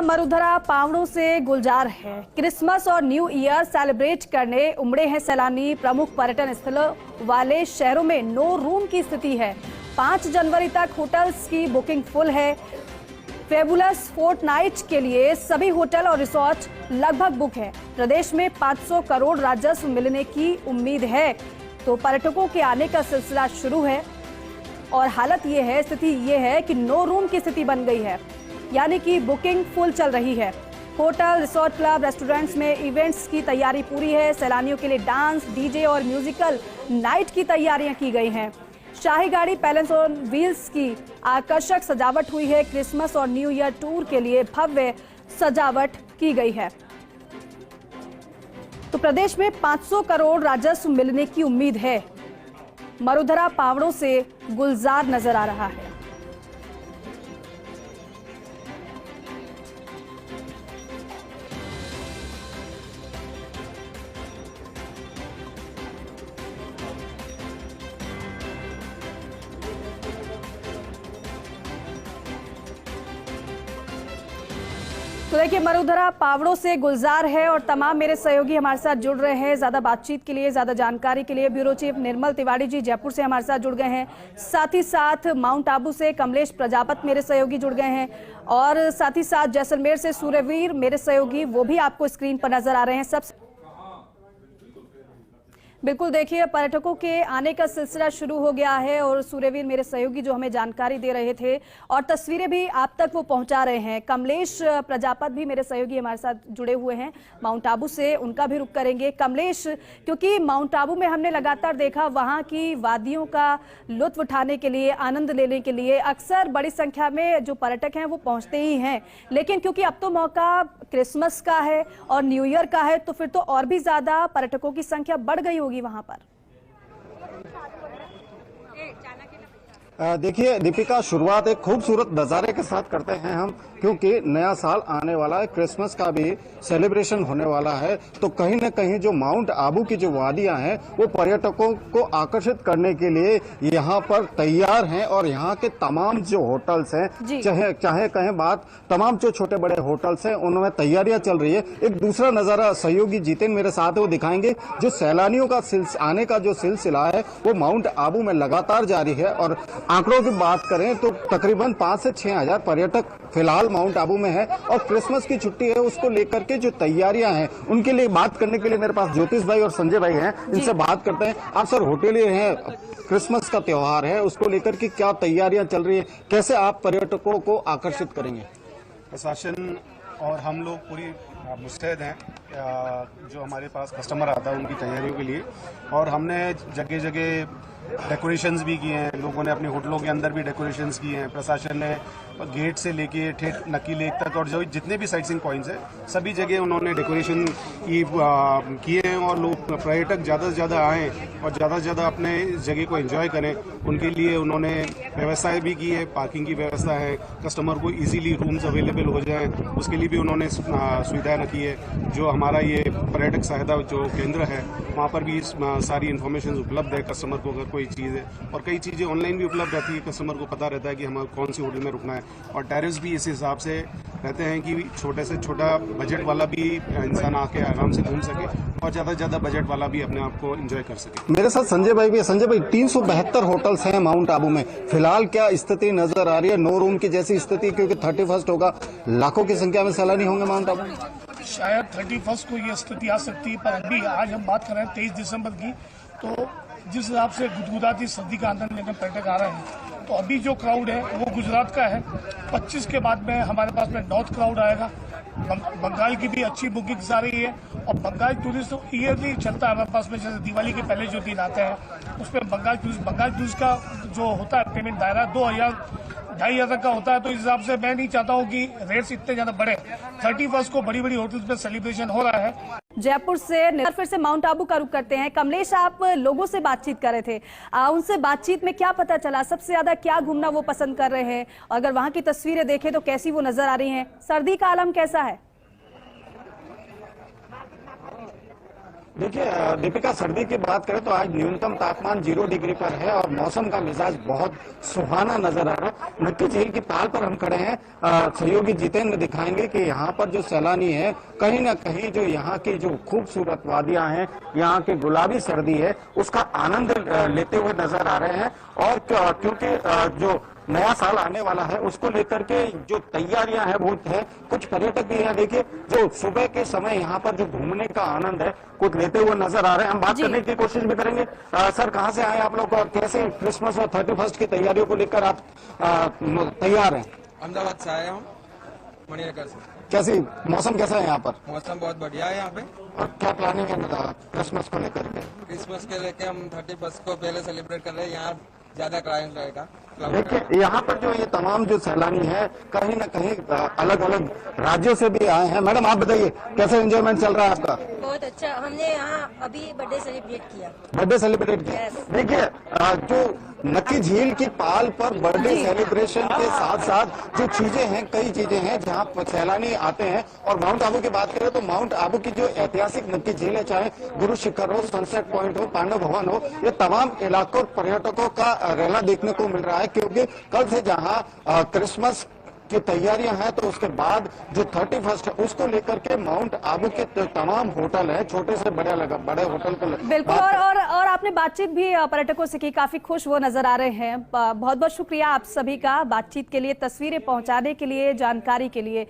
मरुधरा पावड़ों से गुलजार है। क्रिसमस और न्यू ईयर सेलिब्रेट करने उमड़े हैं सैलानी। प्रमुख पर्यटन स्थलों वाले शहरों में नो रूम की स्थिति है। 5 जनवरी तक होटल्स की बुकिंग फुल है। फेबुलस फोर्टनाइट के लिए सभी होटल और रिसोर्ट लगभग बुक है। प्रदेश में 500 करोड़ राजस्व मिलने की उम्मीद है, तो पर्यटकों के आने का सिलसिला शुरू है। और हालत ये है, स्थिति ये है कि नो रूम की स्थिति बन गई है, यानी कि बुकिंग फुल चल रही है। होटल, रिसोर्ट, क्लब, रेस्टोरेंट्स में इवेंट्स की तैयारी पूरी है। सैलानियों के लिए डांस, डीजे और म्यूजिकल नाइट की तैयारियां की गई हैं। शाही गाड़ी, पैलेस ऑन व्हील्स की आकर्षक सजावट हुई है। क्रिसमस और न्यू ईयर टूर के लिए भव्य सजावट की गई है। तो प्रदेश में 500 करोड़ राजस्व मिलने की उम्मीद है। मरुधरा पावड़ों से गुलजार नजर आ रहा है। तो देखिए, मरुधरा पावड़ों से गुलजार है और तमाम मेरे सहयोगी हमारे साथ जुड़ रहे हैं। ज्यादा बातचीत के लिए, ज्यादा जानकारी के लिए ब्यूरो चीफ निर्मल तिवारी जी जयपुर से हमारे साथ जुड़ गए हैं। साथ ही साथ माउंट आबू से कमलेश प्रजापत मेरे सहयोगी जुड़ गए हैं और साथ ही साथ जैसलमेर से सूर्यवीर मेरे सहयोगी, वो भी आपको स्क्रीन पर नजर आ रहे हैं। सब बिल्कुल देखिए, पर्यटकों के आने का सिलसिला शुरू हो गया है और सूर्यवीर मेरे सहयोगी जो हमें जानकारी दे रहे थे और तस्वीरें भी आप तक वो पहुंचा रहे हैं। कमलेश प्रजापत भी मेरे सहयोगी हमारे साथ जुड़े हुए हैं माउंट आबू से, उनका भी रुख करेंगे। कमलेश, क्योंकि माउंट आबू में हमने लगातार देखा वहां की वादियों का लुत्फ उठाने के लिए, आनंद लेने के लिए अक्सर बड़ी संख्या में जो पर्यटक हैं वो पहुंचते ही हैं, लेकिन क्योंकि अब तो मौका क्रिसमस का है और न्यू ईयर का है, तो फिर तो और भी ज्यादा पर्यटकों की संख्या बढ़ गई होगी वहां पर। देखिए दीपिका, शुरुआत एक खूबसूरत नज़ारे के साथ करते हैं हम, क्योंकि नया साल आने वाला है, क्रिसमस का भी सेलिब्रेशन होने वाला है। तो कहीं न कहीं जो माउंट आबू की जो वादियां हैं वो पर्यटकों को आकर्षित करने के लिए यहाँ पर तैयार हैं और यहाँ के तमाम जो होटल्स हैं, चाहे कहें बात तमाम जो छोटे बड़े होटल्स हैं उनमें तैयारियां चल रही है। एक दूसरा नज़ारा सहयोगी जितेंद्र मेरे साथ है, वो दिखाएंगे। जो सैलानियों का आने का जो सिलसिला है वो माउंट आबू में लगातार जारी है और आंकड़ों की बात करें तो तकरीबन 5 से 6 हजार पर्यटक फिलहाल माउंट आबू में है और क्रिसमस की छुट्टी है, उसको लेकर के जो तैयारियां हैं उनके लिए बात करने के लिए मेरे पास ज्योतिष भाई और संजय भाई हैं। इनसे बात करते हैं। आप सर होटलियर हैं, क्रिसमस का त्योहार है, उसको लेकर के क्या तैयारियां चल रही है, कैसे आप पर्यटकों को आकर्षित करेंगे? प्रशासन और हम लोग पूरी मुस्तैद हैं जो हमारे पास कस्टमर आता है उनकी तैयारियों के लिए, और हमने जगह जगह डेकोरेशंस भी किए हैं। लोगों ने अपने होटलों के अंदर भी डेकोरेशंस किए हैं। प्रशासन ने गेट से लेके ठेठ नक्की लेक तक और जो जितने भी साइट सीइंग पॉइंट्स हैं सभी जगह उन्होंने डेकोरेशन किए हैं और लोग पर्यटक ज़्यादा से ज़्यादा आएँ और ज़्यादा से ज़्यादा अपने जगह को एंजॉय करें, उनके लिए उन्होंने व्यवस्थाएं भी की है। पार्किंग की व्यवस्था है, कस्टमर को इजीली रूम्स अवेलेबल हो जाएं उसके लिए भी उन्होंने सुविधाएं रखी है। जो हमारा ये पर्यटक सहायता जो केंद्र है वहाँ पर भी सारी इन्फॉर्मेशन उपलब्ध है कस्टमर को, अगर कोई चीज़ है, और कई चीज़ें ऑनलाइन भी उपलब्ध रहती है। कस्टमर को पता रहता है कि हमें कौन सी होटल में रुकना है और टैरिफ्स भी इस हिसाब से रहते हैं कि छोटे से छोटा बजट वाला भी इंसान आके आराम से घूम सके और ज़्यादा से ज़्यादा बजट वाला भी अपने आप को एंजॉय कर सके। मेरे साथ संजय भाई भी है। संजय भाई, 372 होटल्स हैं माउंट आबू में, फिलहाल क्या स्थिति नजर आ रही है? नो रूम की जैसी स्थिति, क्योंकि 31 होगा, लाखों की संख्या में सैलानी होंगे माउंट आबू में। शायद 31 को ये स्थिति आ सकती है, पर अभी आज हम बात कर रहे हैं 23 दिसंबर की, तो जिस हिसाब से गुदगुदाती सर्दी का आनंद लेने पर्यटक आ रहे हैं, तो अभी जो क्राउड है वो गुजरात का है। 25 के बाद में हमारे पास में नॉर्थ क्राउड आएगा। बंगाल की भी अच्छी बुकिंग्स आ रही है और बंगाल टूरिस्ट तो ईयरली चलता है हमारे पास में। जैसे दिवाली के पहले जो दिन आते हैं उसमें बंगाल टूरिस्ट का जो होता है पेमेंट दायरा 2,000-2,500 तक का होता है। तो इस हिसाब से मैं नहीं चाहता हूँ कि रेट्स इतने ज्यादा बढ़े। 31 को बड़ी बड़ी होटल्स में सेलिब्रेशन हो रहा है। जयपुर से फिर से माउंट आबू का रुख करते हैं। कमलेश, आप लोगों से बातचीत कर रहे थे, उनसे बातचीत में क्या पता चला? सबसे ज्यादा क्या घूमना वो पसंद कर रहे हैं? अगर वहां की तस्वीरें देखें तो कैसी वो नजर आ रही हैं? सर्दी का आलम कैसा है? देखिए दीपिका, सर्दी की बात करें तो आज न्यूनतम तापमान 0 डिग्री पर है और मौसम का मिजाज बहुत सुहाना नजर आ रहा है। नक्की झील की ताल पर हम खड़े हैं। सहयोगी जितेंद्र दिखाएंगे कि यहाँ पर जो सैलानी है कहीं ना कहीं जो यहाँ की जो खूबसूरत वादियां हैं, यहाँ की गुलाबी सर्दी है, उसका आनंद लेते हुए नजर आ रहे हैं। और क्योंकि जो नया साल आने वाला है उसको लेकर के जो तैयारियां हैं वो है। कुछ पर्यटक भी यहाँ देखिए जो सुबह के समय यहाँ पर जो घूमने का आनंद है कुछ लेते हुए नजर आ रहे हैं। हम बात करने की कोशिश भी करेंगे। सर, कहाँ से आए आप लोग और कैसे क्रिसमस और 31st की तैयारियों को लेकर आप तैयार हैं? अहमदाबाद से आए हम, मणिनगर से। कैसी मौसम कैसा है यहाँ पर मौसम बहुत बढ़िया है यहाँ पे। और क्या प्लानिंग है क्रिसमस को लेकर के? क्रिसमस के लेके हम 31st को पहले सेलिब्रेट कर रहे हैं। यहाँ ज्यादा क्राउड रहेगा। देखिए यहाँ पर जो ये तमाम जो सैलानी है कहीं ना कहीं अलग अलग राज्यों से भी आए हैं। मैडम, आप बताइए कैसे एंजॉयमेंट चल रहा है आपका? बहुत अच्छा। हमने यहाँ अभी बर्थडे सेलिब्रेट किया। बर्थडे सेलिब्रेट किया। Yes. देखिए जो नक्की झील की पाल पर बर्थडे सेलिब्रेशन के साथ साथ जो चीजें हैं, कई चीजें हैं जहां पर सैलानी आते हैं। और माउंट आबू की बात करें तो माउंट आबू की जो ऐतिहासिक नक्की झील है, चाहे गुरु शिखर हो, सनसेट पॉइंट हो, पांडव भवन हो, ये तमाम इलाकों पर्यटकों का रेला देखने को मिल रहा है। क्योंकि कल से जहां क्रिसमस की तैयारियां हैं तो उसके बाद जो 31st है उसको लेकर के माउंट आबू के तमाम होटल है, छोटे से बड़े होटल को बिल्कुल। और आपने बातचीत भी पर्यटकों से की, काफी खुश वो नजर आ रहे हैं। बहुत बहुत शुक्रिया आप सभी का बातचीत के लिए, तस्वीरें पहुंचाने के लिए, जानकारी के लिए।